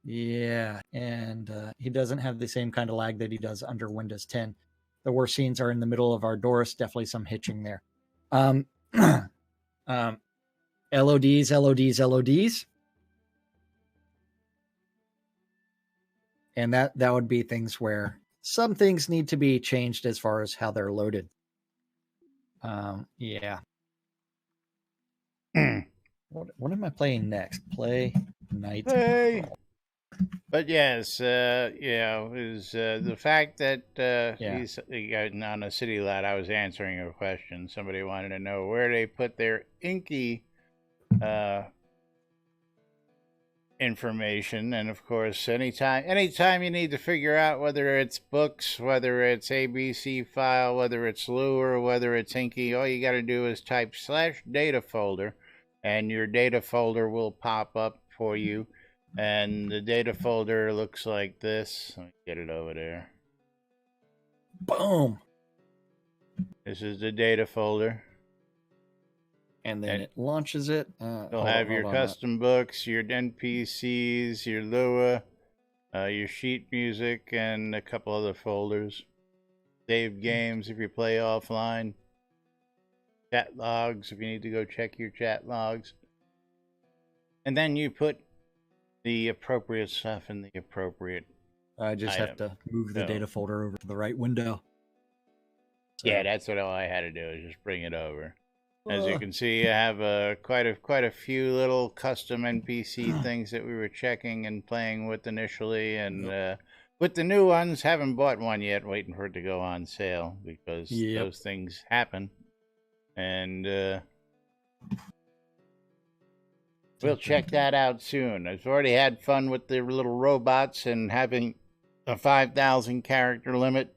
Yeah, and he doesn't have the same kind of lag that he does under Windows 10. the worst scenes are in the middle of our doors. Definitely some hitching there. LODs, LODs, LODs. And that would be things where some things need to be changed as far as how they're loaded. Yeah. What am I playing next? Play Night. Hey. But yes, is the fact that he's on a city lad. I was answering a question. Somebody wanted to know where they put their Inky information, and of course, anytime you need to figure out whether it's books, whether it's ABC file, whether it's Lure, whether it's Inky, all you got to do is type /data folder, and your data folder will pop up for you. And the data folder looks like this. Let me get it over there. Boom. This is the data folder. And then it launches it. You'll have your custom books, your NPCs, your Lua, your sheet music, and a couple other folders. Saved games if you play offline. Chat logs if you need to go check your chat logs. And then you put the appropriate stuff in the appropriate I just have to move the data folder over to the right window. So. Yeah, that's what all I had to do is just bring it over. As you can see, I have quite a few little custom NPC things that we were checking and playing with initially, and with the new ones, haven't bought one yet, waiting for it to go on sale because those things happen. And we'll check that out soon. I've already had fun with the little robots, and having a 5,000 character limit,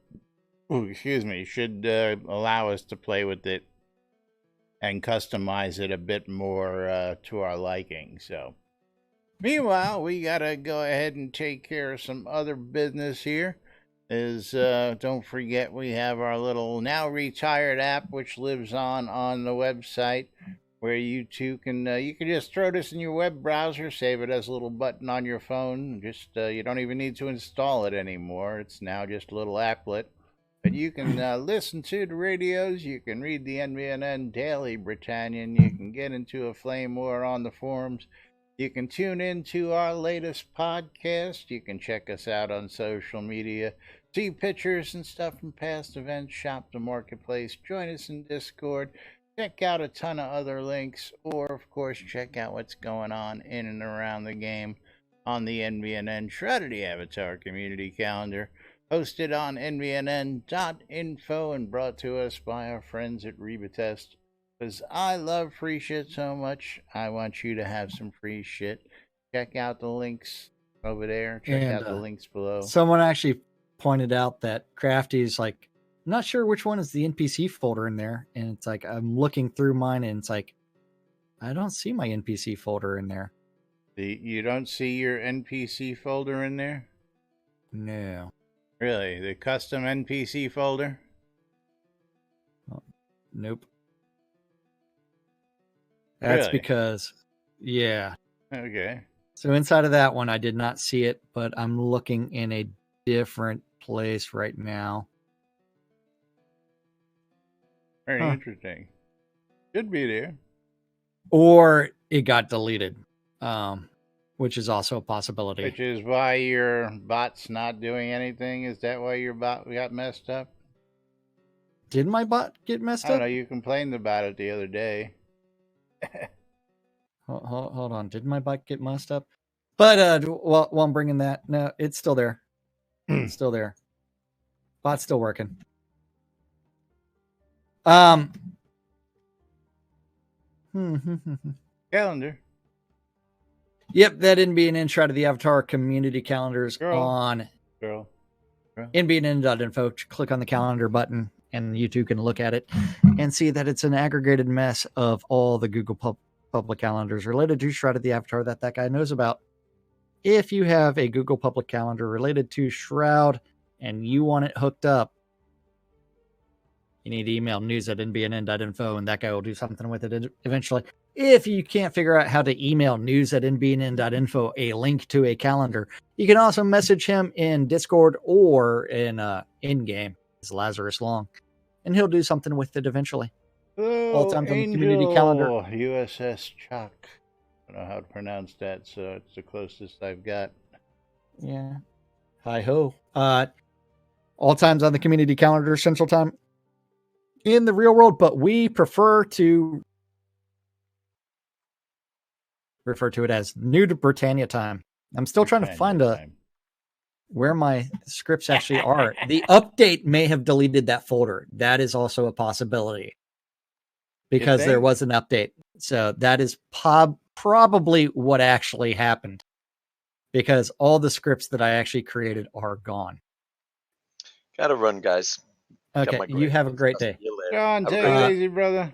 should allow us to play with it and customize it a bit more to our liking. So, meanwhile, we gotta go ahead and take care of some other business here. Don't forget we have our little now retired app, which lives on the website, where you too can you can just throw this in your web browser, save it as a little button on your phone. Just you don't even need to install it anymore. It's now just a little applet. But you can listen to the radios, you can read the NBNN Daily Britannian, you can get into a flame war on the forums, you can tune in to our latest podcast, you can check us out on social media, see pictures and stuff from past events, shop the marketplace, join us in Discord, check out a ton of other links, or of course check out what's going on in and around the game on the NBNN Shroud of the Avatar community calendar, hosted on NBNN.info and brought to us by our friends at Rebatest. Because I love free shit so much, I want you to have some free shit. Check out the links over there. Check out the links below. Someone actually pointed out that Crafty's like, I'm not sure which one is the NPC folder in there. And it's like, I'm looking through mine and it's like, I don't see my NPC folder in there. You don't see your NPC folder in there? No. Really? The custom NPC folder? Oh, nope. That's really? Because, yeah. Okay. So inside of that one, I did not see it, but I'm looking in a different place right now. Very interesting. Should be there. Or it got deleted. Which is also a possibility. Which is why your bot's not doing anything? Is that why your bot got messed up? Did my bot get messed up? I don't know. You complained about it the other day. Hold on. Did my bot get messed up? But while I'm bringing that, no, it's still there. It's still there. Bot's still working. Calendar. Yep, that NBNN Shroud of the Avatar community calendars on NBNN.info. Click on the calendar button, and you too can look at it and see that it's an aggregated mess of all the Google public calendars related to Shroud of the Avatar that guy knows about. If you have a Google public calendar related to Shroud and you want it hooked up, you need to email news@nbnn.info, and that guy will do something with it eventually. If you can't figure out how to email news@nbnn.info a link to a calendar, you can also message him in Discord or in game. Lazarus Long, and he'll do something with it eventually. Hello, times on the Angel, community calendar. USS Chuck. I don't know how to pronounce that, so it's the closest I've got. Yeah. Hi ho. All times on the community calendar, Central Time in the real world, but we prefer to refer to it as New to Britannia time. I'm still trying to find where my scripts actually are. The update may have deleted that folder. That is also a possibility because there was an update. So that is probably what actually happened, because all the scripts that I actually created are gone. Gotta run, guys. Okay, you have a great day. Go on, take it easy, brother.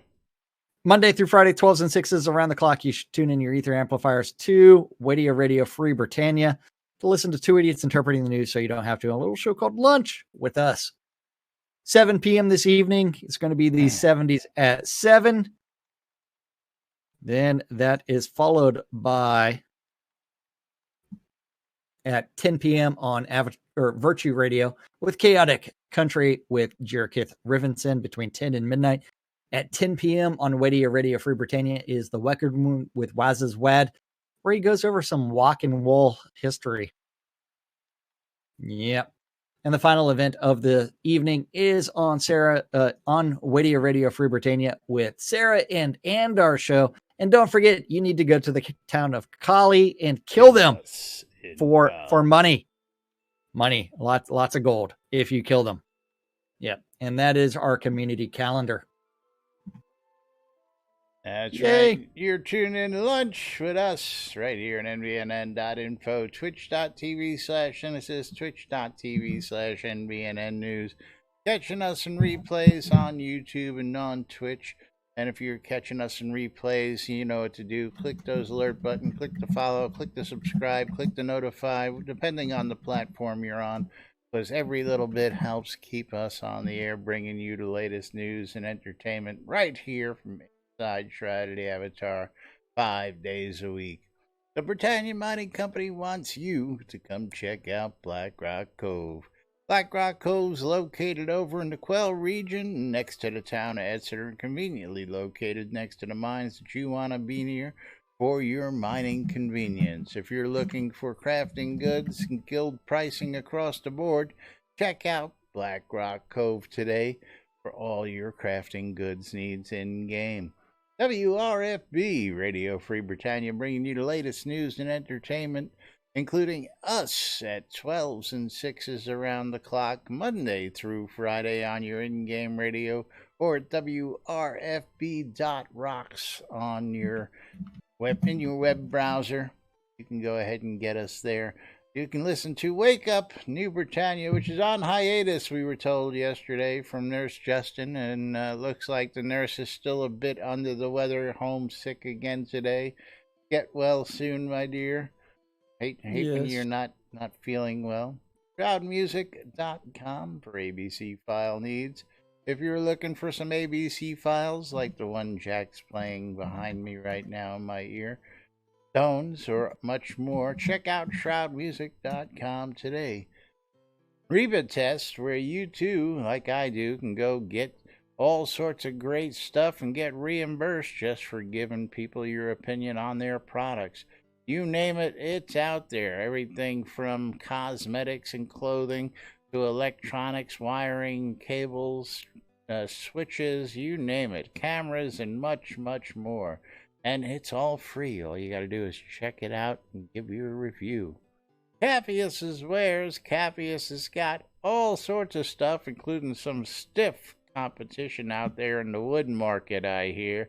Monday through Friday, 12s and 6s around the clock. You should tune in your ether amplifiers to Wadia Radio Free Britannia to listen to two idiots interpreting the news so you don't have to. A little show called Lunch with us. 7 p.m. this evening. It's going to be the 70s at 7. Then that is followed by at 10 p.m. on Virtue Radio with Chaotic Country with Jerkith Rivenson between 10 and midnight. At 10 p.m. on Wadia Radio Free Britannia is the Weckard Moon with Waz's Wad, where he goes over some walk and wool history. Yep. And the final event of the evening is on Wadia Radio Free Britannia with Sarah and our show. And don't forget, you need to go to the town of Kali and kill them for money. Money, lots of gold if you kill them. Yep. And that is our community calendar. That's right. You're tuning in to Lunch with us right here on NBNN.info, twitch.tv/Genesis, twitch.tv/NBNN News. Catching us in replays on YouTube and on Twitch. And if you're catching us in replays, you know what to do. Click those alert button, click the follow, click the subscribe, click the notify, depending on the platform you're on, because every little bit helps keep us on the air, bringing you the latest news and entertainment right here from inside Shroud of the Avatar 5 days a week. The Britannia Mining Company wants you to come check out Black Rock Cove. Black Rock Cove's located over in the Quell region, next to the town of Exeter, conveniently located next to the mines that you want to be near for your mining convenience. If you're looking for crafting goods and guild pricing across the board, check out Black Rock Cove today for all your crafting goods needs in-game. WRFB, Radio Free Britannia, bringing you the latest news and entertainment, including us at 12s and 6s around the clock, Monday through Friday on your in-game radio, or at WRFB.rocks on your web browser. You can go ahead and get us there. You can listen to Wake Up New Britannia, which is on hiatus, we were told yesterday, from Nurse Justin, and looks like the nurse is still a bit under the weather, homesick again today. Get well soon, my dear. Hate when you're not feeling well. Shroudmusic.com for ABC file needs. If you're looking for some ABC files, like the one Jack's playing behind me right now in my ear, tones, or much more, check out shroudmusic.com today. Reba Test, where you too, like I do, can go get all sorts of great stuff and get reimbursed just for giving people your opinion on their products. You name it, it's out there. Everything from cosmetics and clothing to electronics, wiring, cables, switches, you name it. Cameras and much, much more. And it's all free. All you got to do is check it out and give you a review. Cappius's Wares. Cappius has got all sorts of stuff, including some stiff competition out there in the wood market, I hear.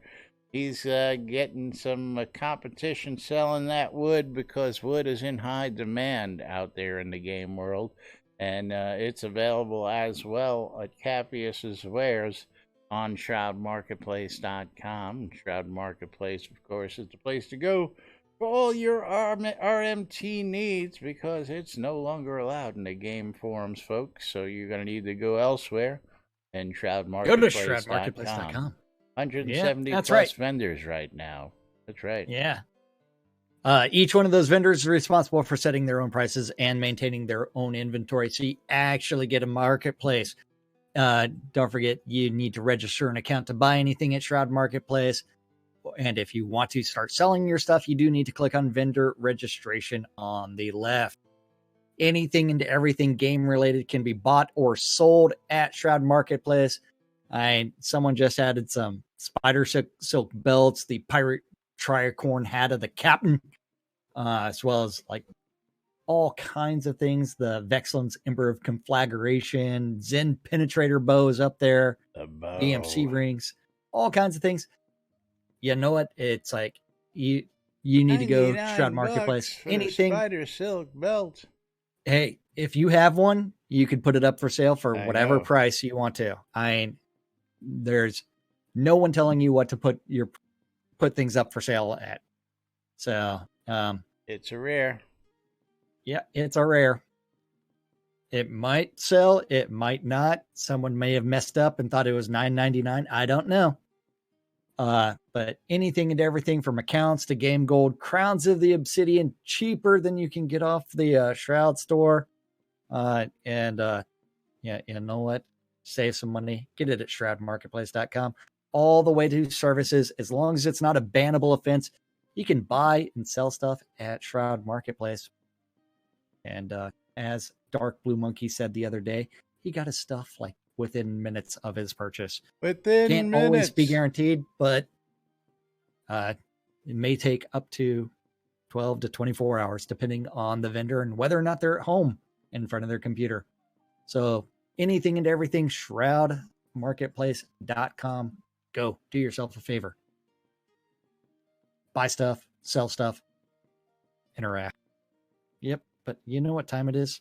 He's getting some competition selling that wood because wood is in high demand out there in the game world. And it's available as well at Cappius's Wares on ShroudMarketplace.com. Shroud Marketplace, of course, is the place to go for all your RMT needs, because it's no longer allowed in the game forums, folks. So you're going to need to go elsewhere. And ShroudMarketplace.com. Go to ShroudMarketplace.com. 170 plus vendors right now. That's right. Yeah. Each one of those vendors is responsible for setting their own prices and maintaining their own inventory. So you actually get a marketplace Don't forget, you need to register an account to buy anything at Shroud Marketplace. And if you want to start selling your stuff, you do need to click on vendor registration on the left. Anything and everything game related can be bought or sold at Shroud Marketplace. Someone just added some spider silk belts, the pirate tricorn hat of the captain, as well as like all kinds of things. The Vexland's Ember of Conflagration, Zen Penetrator bows up there, BMC rings, all kinds of things. You know what? It's like you need to go Shroud Marketplace. Anything spider silk belt. Hey, if you have one, you could put it up for sale for whatever price you want to. There's no one telling you what to put things up for sale at. So, it's a rare. Yeah, it's a rare. It might sell, it might not. Someone may have messed up and thought it was $9.99. I don't know. But anything and everything from accounts to game gold, Crowns of the Obsidian, cheaper than you can get off the Shroud store. Yeah, you know what? Save some money. Get it at shroudmarketplace.com. All the way to services, as long as it's not a bannable offense, you can buy and sell stuff at Shroud Marketplace. And as Dark Blue Monkey said the other day, he got his stuff like within minutes of his purchase. Can't always be guaranteed, but it may take up to 12 to 24 hours, depending on the vendor and whether or not they're at home in front of their computer. So anything and everything, shroudmarketplace.com. Go do yourself a favor. Buy stuff, sell stuff, interact. Yep, but you know what time it is?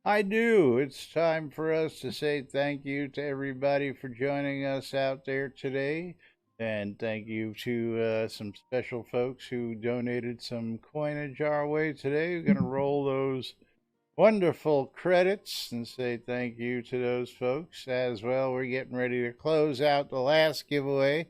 I do. It's time for us to say thank you to everybody for joining us out there today. And thank you to some special folks who donated some coinage our way today. We're going to roll those wonderful credits and say thank you to those folks as well. We're getting ready to close out the last giveaway.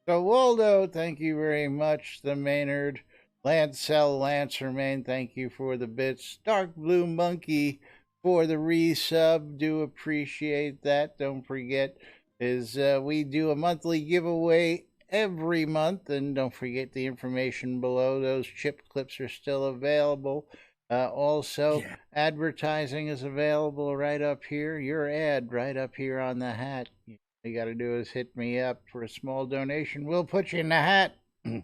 So Waldo, thank you very much. The Maynard, Lancel, Lancermain, thank you for the bits. Dark Blue Monkey for the resub, do appreciate that. Don't forget we do a monthly giveaway every month, and don't forget the information below. Those chip clips are still available. Also, advertising is available right up here. Your ad right up here on the hat. All you got to do is hit me up for a small donation. We'll put you in the hat. Yeah,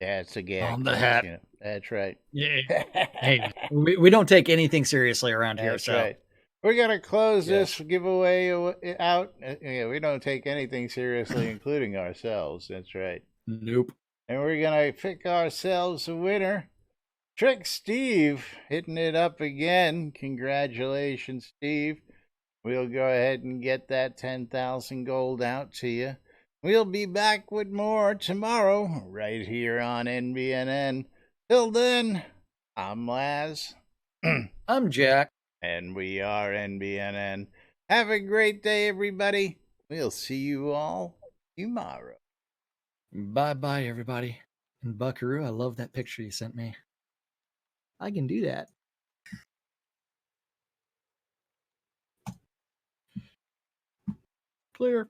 it's a gag. On the hat. You know, that's right. Yeah. Hey, we don't take anything seriously around here. That's so right. We're going to close this giveaway out. Yeah, we don't take anything seriously, including ourselves. That's right. Nope. And we're going to pick ourselves a winner. Trick Steve hitting it up again. Congratulations, Steve. We'll go ahead and get that 10,000 gold out to you. We'll be back with more tomorrow right here on NBNN. Till then, I'm Laz. I'm Jack. And we are NBNN. Have a great day, everybody. We'll see you all tomorrow. Bye-bye, everybody. And Buckaroo, I love that picture you sent me. I can do that. Clear.